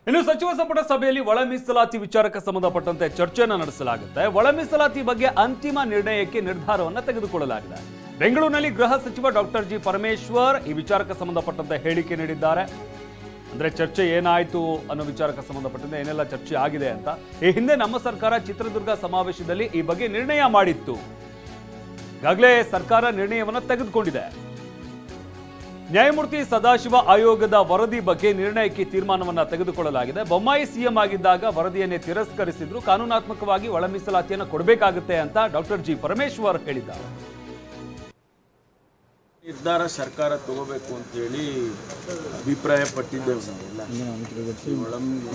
ಇನ್ನು ಸಚಿವ ಸಂಪುಟ ಸಭೆಯಲ್ಲಿ ಒಳ ಮೀಸಲಾತಿ ವಿಚಾರಕ್ಕೆ ಸಂಬಂಧಪಟ್ಟಂತೆ ಚರ್ಚೆಯನ್ನು ನಡೆಸಲಾಗುತ್ತೆ. ಒಳ ಮೀಸಲಾತಿ ಬಗ್ಗೆ ಅಂತಿಮ ನಿರ್ಣಯಕ್ಕೆ ನಿರ್ಧಾರವನ್ನು ತೆಗೆದುಕೊಳ್ಳಲಾಗಿದೆ. ಬೆಂಗಳೂರಿನಲ್ಲಿ ಗೃಹ ಸಚಿವ ಡಾಕ್ಟರ್ ಜಿ ಪರಮೇಶ್ವರ್ ಈ ವಿಚಾರಕ್ಕೆ ಸಂಬಂಧಪಟ್ಟಂತೆ ಹೇಳಿಕೆ ನೀಡಿದ್ದಾರೆ. ಅಂದ್ರೆ ಚರ್ಚೆ ಏನಾಯ್ತು ಅನ್ನೋ ವಿಚಾರಕ್ಕೆ ಸಂಬಂಧಪಟ್ಟಂತೆ ಏನೆಲ್ಲ ಚರ್ಚೆ ಆಗಿದೆ ಅಂತ. ಈ ಹಿಂದೆ ನಮ್ಮ ಸರ್ಕಾರ ಚಿತ್ರದುರ್ಗ ಸಮಾವೇಶದಲ್ಲಿ ಈ ಬಗ್ಗೆ ನಿರ್ಣಯ ಮಾಡಿತ್ತು. ಈಗಾಗಲೇ ಸರ್ಕಾರ ನಿರ್ಣಯವನ್ನು ತೆಗೆದುಕೊಂಡಿದೆ. ನ್ಯಾಯಮೂರ್ತಿ ಸದಾಶಿವ ಆಯೋಗದ ವರದಿ ಬಗ್ಗೆ ನಿರ್ಣಯಕ್ಕೆ ತೀರ್ಮಾನವನ್ನ ತೆಗೆದುಕೊಳ್ಳಲಾಗಿದೆ. ಬೊಮ್ಮಾಯಿ ಸಿಎಂ ಆಗಿದ್ದಾಗ ವರದಿಯನ್ನೇ ತಿರಸ್ಕರಿಸಿದ್ರು. ಕಾನೂನಾತ್ಮಕವಾಗಿ ಒಳ ಮೀಸಲಾತಿಯನ್ನು ಕೊಡಬೇಕಾಗುತ್ತೆ ಅಂತ ಡಾಕ್ಟರ್ ಜಿ ಪರಮೇಶ್ವರ್ ಹೇಳಿದ್ದಾರೆ. ನಿರ್ಧಾರ ಸರ್ಕಾರ ತಗೋಬೇಕು ಅಂತೇಳಿ ಅಭಿಪ್ರಾಯ ಪಟ್ಟಿದ್ದೇವೆ.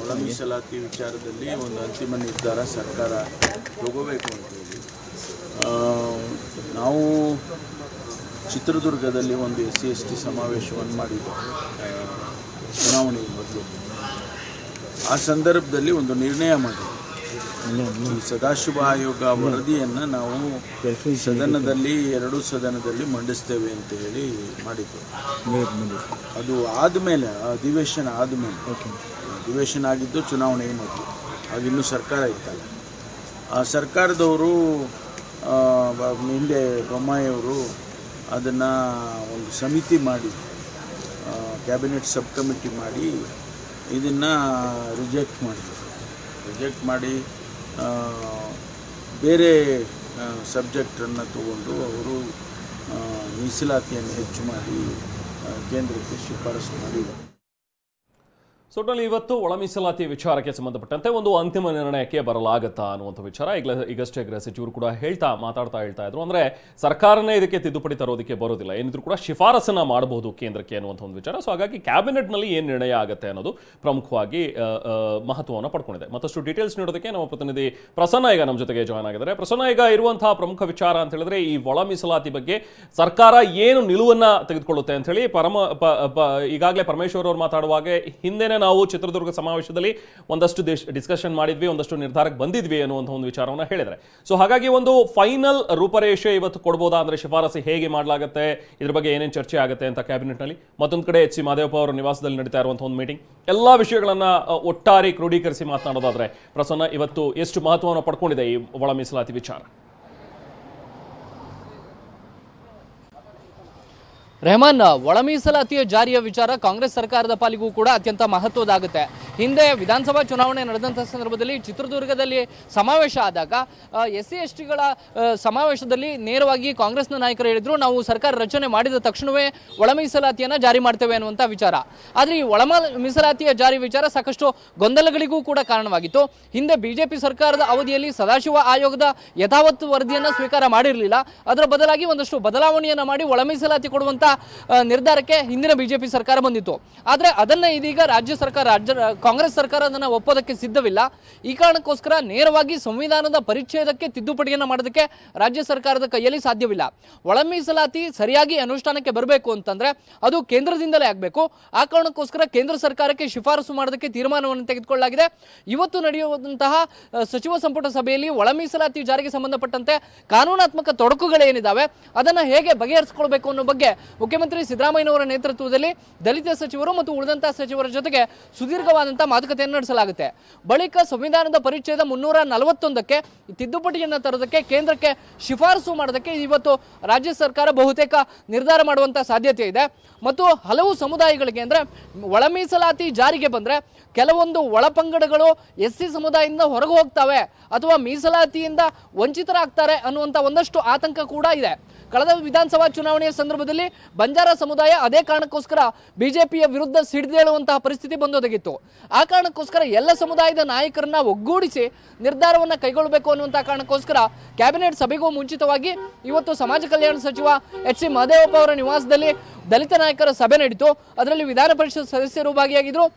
ಒಳ ಮೀಸಲಾತಿ ವಿಚಾರದಲ್ಲಿ ಒಂದು ಅಂತಿಮ ನಿರ್ಧಾರ ಸರ್ಕಾರ ತಗೋಬೇಕು ಅಂತೇಳಿ ನಾವು ಚಿತ್ರದುರ್ಗದಲ್ಲಿ ಒಂದು SC/ST ಸಮಾವೇಶವನ್ನು ಮಾಡಿದ್ದೇವೆ ಚುನಾವಣೆ ಮೊದಲು. ಆ ಸಂದರ್ಭದಲ್ಲಿ ಒಂದು ನಿರ್ಣಯ ಮಾಡಿದ್ದೇವೆ. ಈ ಸದಾಶಿವ ಆಯೋಗ ವರದಿಯನ್ನು ನಾವು ಸದನದಲ್ಲಿ ಎರಡೂ ಸದನದಲ್ಲಿ ಮಂಡಿಸ್ತೇವೆ ಅಂತ ಹೇಳಿ ಮಾಡಿದ್ದೇವೆ. ಅದು ಆದಮೇಲೆ ಅಧಿವೇಶನ ಅಧಿವೇಶನ ಆಗಿದ್ದು ಚುನಾವಣೆಗೆ ಮೊದಲು, ಆಗಿನ್ನೂ ಸರ್ಕಾರ ಇತ್ತಲ್ಲ. ಆ ಸರ್ಕಾರದವರು ಹಿಂದೆ ಬೊಮ್ಮಾಯಿಯವರು ಅದನ್ನು ಒಂದು ಸಮಿತಿ ಮಾಡಿ ಕ್ಯಾಬಿನೆಟ್ ಸಬ್ ಕಮಿಟಿ ಮಾಡಿ ಇದನ್ನು ರಿಜೆಕ್ಟ್ ಮಾಡಿ ಬೇರೆ ಸಬ್ಜೆಕ್ಟನ್ನು ತಗೊಂಡು ಅವರು ಮೀಸಲಾತಿಯನ್ನು ಹೆಚ್ಚು ಮಾಡಿ ಕೇಂದ್ರಕ್ಕೆ ಶಿಫಾರಸು ಮಾಡಿದ್ದಾರೆ. ಒಟ್ಟಿನಲ್ಲಿ ಇವತ್ತು ಒಳ ಮೀಸಲಾತಿ ವಿಚಾರಕ್ಕೆ ಸಂಬಂಧಪಟ್ಟಂತೆ ಒಂದು ಅಂತಿಮ ನಿರ್ಣಯಕ್ಕೆ ಬರಲಾಗುತ್ತಾ ಅನ್ನುವಂಥ ವಿಚಾರ ಈಗಷ್ಟೇ ಗೃಹ ಸಚಿವರು ಕೂಡ ಮಾತಾಡ್ತಾ ಇದ್ರು. ಅಂದ್ರೆ ಸರ್ಕಾರನೇ ಇದಕ್ಕೆ ತಿದ್ದುಪಡಿ ತರೋದಕ್ಕೆ ಬರೋದಿಲ್ಲ, ಏನಿದ್ರು ಕೂಡ ಶಿಫಾರಸನ್ನ ಮಾಡಬಹುದು ಕೇಂದ್ರಕ್ಕೆ ಅನ್ನುವಂಥ ಒಂದು ವಿಚಾರ. ಸೊ ಹಾಗಾಗಿ ಕ್ಯಾಬಿನೆಟ್ನಲ್ಲಿ ಏನು ನಿರ್ಣಯ ಆಗುತ್ತೆ ಅನ್ನೋದು ಪ್ರಮುಖವಾಗಿ ಮಹತ್ವವನ್ನು ಪಡ್ಕೊಂಡಿದೆ. ಮತ್ತಷ್ಟು ಡೀಟೇಲ್ಸ್ ನೀಡೋದಕ್ಕೆ ನಮ್ಮ ಪ್ರತಿನಿಧಿ ಪ್ರಸನ್ನ ಈಗ ನಮ್ಮ ಜೊತೆಗೆ ಜಾಯ್ನ್ ಆಗಿದ್ದಾರೆ. ಪ್ರಸನ್ನ, ಈಗ ಇರುವಂತಹ ಪ್ರಮುಖ ವಿಚಾರ ಅಂತ ಹೇಳಿದ್ರೆ ಈ ಒಳ ಮೀಸಲಾತಿ ಬಗ್ಗೆ ಸರ್ಕಾರ ಏನು ನಿಲುವನ್ನ ತೆಗೆದುಕೊಳ್ಳುತ್ತೆ ಅಂತ ಹೇಳಿ ಈಗಾಗಲೇ ಪರಮೇಶ್ವರ್ ಅವರು ಮಾತಾಡುವಾಗ ಹಿಂದೆನೇ ನಾವು ಚಿತ್ರದುರ್ಗ ಸಮಾವೇಶದಲ್ಲಿ ಒಂದಷ್ಟು ಡಿಸ್ಕಷನ್ ಮಾಡಿದ್ವಿ, ಒಂದಷ್ಟು ನಿರ್ಧಾರಕ್ಕೆ ಬಂದಿದ್ವಿ ಅನ್ನುವಂಥ ಒಂದು ವಿಚಾರವನ್ನು ಹೇಳಿದರೆ. ಸೊ ಹಾಗಾಗಿ ಒಂದು ಫೈನಲ್ ರೂಪರೇಷೆ ಇವತ್ತು ಕೊಡ್ಬೋದಾ? ಅಂದ್ರೆ ಶಿಫಾರಸು ಹೇಗೆ ಮಾಡಲಾಗುತ್ತೆ, ಇದ್ರ ಬಗ್ಗೆ ಏನೇನು ಚರ್ಚೆ ಆಗುತ್ತೆ ಅಂತ ಕ್ಯಾಬಿನೆಟ್ನಲ್ಲಿ. ಮತ್ತೊಂದು ಕಡೆ HC ಮಹದೇವಪ್ಪ ಅವರ ನಿವಾಸದಲ್ಲಿ ನಡೀತಾ ಇರುವಂತಹ ಒಂದು ಮೀಟಿಂಗ್, ಎಲ್ಲಾ ವಿಷಯಗಳನ್ನ ಒಟ್ಟಾರೆ ಕ್ರೋಢೀಕರಿಸಿ ಮಾತನಾಡೋದಾದ್ರೆ ಪ್ರಸನ್ನ, ಇವತ್ತು ಎಷ್ಟು ಮಹತ್ವವನ್ನು ಪಡ್ಕೊಂಡಿದೆ ಈ ಒಳ ಮೀಸಲಾತಿ ವಿಚಾರ? ರೆಹಮಾನ್, ಒಳ ಮೀಸಲಾತಿಯ ಜಾರಿಯ ವಿಚಾರ ಕಾಂಗ್ರೆಸ್ ಸರ್ಕಾರದ ಪಾಲಿಗೂ ಕೂಡ ಅತ್ಯಂತ ಮಹತ್ವದಾಗುತ್ತೆ. ಹಿಂದೆ ವಿಧಾನಸಭಾ ಚುನಾವಣೆ ನಡೆದಂಥ ಸಂದರ್ಭದಲ್ಲಿ ಚಿತ್ರದುರ್ಗದಲ್ಲಿ ಸಮಾವೇಶ ಆದಾಗ SC/STಗಳ ಸಮಾವೇಶದಲ್ಲಿ ನೇರವಾಗಿ ಕಾಂಗ್ರೆಸ್ನ ನಾಯಕರು ಹೇಳಿದ್ರು, ನಾವು ಸರ್ಕಾರ ರಚನೆ ಮಾಡಿದ ತಕ್ಷಣವೇ ಒಳ ಮೀಸಲಾತಿಯನ್ನು ಜಾರಿ ಮಾಡ್ತೇವೆ ಅನ್ನುವಂಥ ವಿಚಾರ. ಆದರೆ ಈ ಒಳ ಮೀಸಲಾತಿಯ ಜಾರಿ ವಿಚಾರ ಸಾಕಷ್ಟು ಗೊಂದಲಗಳಿಗೂ ಕೂಡ ಕಾರಣವಾಗಿತ್ತು. ಹಿಂದೆ ಬಿಜೆಪಿ ಸರ್ಕಾರದ ಅವಧಿಯಲ್ಲಿ ಸದಾಶಿವ ಆಯೋಗದ ಯಥಾವತ್ ವರದಿಯನ್ನು ಸ್ವೀಕಾರ ಮಾಡಿರಲಿಲ್ಲ. ಅದರ ಬದಲಾಗಿ ಒಂದಷ್ಟು ಬದಲಾವಣೆಯನ್ನು ಮಾಡಿ ಒಳ ಮೀಸಲಾತಿ ಕೊಡುವಂಥ ನಿರ್ಧಾರಕ್ಕೆ ಹಿಂದಿನ ಬಿಜೆಪಿ ಸರ್ಕಾರ ಬಂದಿತ್ತು. ಆದರೆ ಅದನ್ನ ಇದೀಗ ಕಾಂಗ್ರೆಸ್ ಸರ್ಕಾರ ಅದನ್ನು ಒಪ್ಪೋದಕ್ಕೆ ಸಿದ್ಧವಿಲ್ಲ. ಈ ಕಾರಣಕ್ಕೋಸ್ಕರ ನೇರವಾಗಿ ಸಂವಿಧಾನದ ಪರಿಚ್ಛೇದಕ್ಕೆ ತಿದ್ದುಪಡಿಯನ್ನು ಮಾಡೋದಕ್ಕೆ ರಾಜ್ಯ ಸರ್ಕಾರದ ಕೈಯಲ್ಲಿ ಸಾಧ್ಯವಿಲ್ಲ. ಒಳ ಮೀಸಲಾತಿ ಸರಿಯಾಗಿ ಅನುಷ್ಠಾನಕ್ಕೆ ಬರಬೇಕು ಅಂತಂದ್ರೆ ಅದು ಕೇಂದ್ರದಿಂದಲೇ ಆಗಬೇಕು. ಆ ಕಾರಣಕ್ಕೋಸ್ಕರ ಕೇಂದ್ರ ಸರ್ಕಾರಕ್ಕೆ ಶಿಫಾರಸು ಮಾಡೋದಕ್ಕೆ ತೀರ್ಮಾನವನ್ನು ತೆಗೆದುಕೊಳ್ಳಲಾಗಿದೆ. ಇವತ್ತು ನಡೆಯುವಂತಹ ಸಚಿವ ಸಂಪುಟ ಸಭೆಯಲ್ಲಿ ಒಳ ಮೀಸಲಾತಿ ಜಾರಿಗೆ ಸಂಬಂಧಪಟ್ಟಂತೆ ಕಾನೂನಾತ್ಮಕ ತೊಡಕುಗಳೇನಿದ್ದಾವೆ ಅದನ್ನು ಹೇಗೆ ಬಗೆಹರಿಸಿಕೊಳ್ಬೇಕು ಅನ್ನೋ ಬಗ್ಗೆ ಮುಖ್ಯಮಂತ್ರಿ ಸಿದ್ದರಾಮಯ್ಯನವರ ನೇತೃತ್ವದಲ್ಲಿ ದಲಿತ ಸಚಿವರು ಮತ್ತು ಉಳಿದಂತಹ ಸಚಿವರ ಜೊತೆಗೆ ಸುದೀರ್ಘವಾದಂತಹ ಮಾತುಕತೆಯನ್ನು ನಡೆಸಲಾಗುತ್ತೆ. ಬಳಿಕ ಸಂವಿಧಾನದ ಪರಿಚ್ಛೇದ 341ಕ್ಕೆ ತಿದ್ದುಪಡಿಯನ್ನು ತರೋದಕ್ಕೆ ಕೇಂದ್ರಕ್ಕೆ ಶಿಫಾರಸು ಮಾಡೋದಕ್ಕೆ ಇವತ್ತು ರಾಜ್ಯ ಸರ್ಕಾರ ಬಹುತೇಕ ನಿರ್ಧಾರ ಮಾಡುವಂತಹ ಸಾಧ್ಯತೆ ಇದೆ. ಮತ್ತು ಹಲವು ಸಮುದಾಯಗಳಿಗೆ ಅಂದರೆ ಒಳ ಮೀಸಲಾತಿ ಜಾರಿಗೆ ಬಂದರೆ ಕೆಲವೊಂದು ಒಳಪಂಗಡಗಳು SC ಸಮುದಾಯದಿಂದ ಹೊರಗೆ ಹೋಗ್ತವೆ ಅಥವಾ ಮೀಸಲಾತಿಯಿಂದ ವಂಚಿತರಾಗ್ತಾರೆ ಅನ್ನುವಂಥ ಒಂದಷ್ಟು ಆತಂಕ ಕೂಡ ಇದೆ. ಕಳೆದ ವಿಧಾನಸಭಾ ಚುನಾವಣೆಯ ಸಂದರ್ಭದಲ್ಲಿ ಬಂಜಾರ ಸಮುದಾಯ ಅದೇ ಕಾರಣಕ್ಕೋಸ್ಕರ ಬಿಜೆಪಿಯ ವಿರುದ್ಧ ಸಿಡಿದೇಳುವಂತಹ ಪರಿಸ್ಥಿತಿ ಬಂದೊದಗಿತ್ತು. ಆ ಕಾರಣಕ್ಕೋಸ್ಕರ ಎಲ್ಲ ಸಮುದಾಯದ ನಾಯಕರನ್ನ ಒಗ್ಗೂಡಿಸಿ ನಿರ್ಧಾರವನ್ನು ಕೈಗೊಳ್ಳಬೇಕು ಅನ್ನುವಂಥ ಕಾರಣಕ್ಕೋಸ್ಕರ ಕ್ಯಾಬಿನೆಟ್ ಸಭೆಗೂ ಮುಂಚಿತವಾಗಿ ಇವತ್ತು ಸಮಾಜ ಕಲ್ಯಾಣ ಸಚಿವ HC ಮಹದೇವಪ್ಪ ಅವರ ನಿವಾಸದಲ್ಲಿ ದಲಿತ ನಾಯಕರ ಸಭೆ ನಡೆಯಿತು. ಅದರಲ್ಲಿ ವಿಧಾನ ಪರಿಷತ್ ಸದಸ್ಯರು ಭಾಗಿಯಾಗಿದ್ದರು,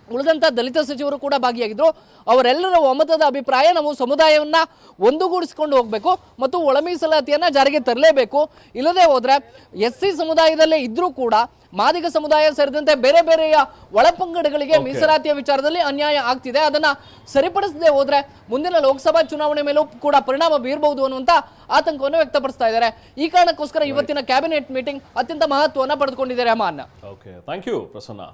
ಉಳಿದಂಥ ದಲಿತ ಸಚಿವರು ಕೂಡ ಭಾಗಿಯಾಗಿದ್ದರು. ಅವರೆಲ್ಲರ ಒಮ್ಮತದ ಅಭಿಪ್ರಾಯ ನಾವು ಸಮುದಾಯವನ್ನ ಒಂದುಗೂಡಿಸಿಕೊಂಡು ಹೋಗಬೇಕು ಮತ್ತು ಒಳ ಮೀಸಲಾತಿಯನ್ನು ಜಾರಿಗೆ ತರಲೇಬೇಕು. ಇಲ್ಲದೆ ಹೋದರೆ SC ಸಮುದಾಯದಲ್ಲೇ ಇದ್ರೂ ಕೂಡ ಮಾದಿಗ ಸಮುದಾಯ ಸೇರಿದಂತೆ ಬೇರೆ ಬೇರೆಯ ಒಳಪಂಗಡಗಳಿಗೆ ಮೀಸಲಾತಿಯ ವಿಚಾರದಲ್ಲಿ ಅನ್ಯಾಯ ಆಗ್ತಿದೆ. ಅದನ್ನ ಸರಿಪಡಿಸದೆ ಹೋದ್ರೆ ಮುಂದಿನ ಲೋಕಸಭಾ ಚುನಾವಣೆ ಮೇಲೂ ಕೂಡ ಪರಿಣಾಮ ಬೀರಬಹುದು ಅನ್ನುವಂತ ಆತಂಕವನ್ನು ವ್ಯಕ್ತಪಡಿಸ್ತಾ ಇದ್ದಾರೆ. ಈ ಕಾರಣಕ್ಕೋಸ್ಕರ ಇವತ್ತಿನ ಕ್ಯಾಬಿನೆಟ್ ಮೀಟಿಂಗ್ ಅತ್ಯಂತ ಮಹತ್ವವನ್ನು ಪಡೆದುಕೊಂಡಿದೆ. Rahman. Okay, thank you Prasanna.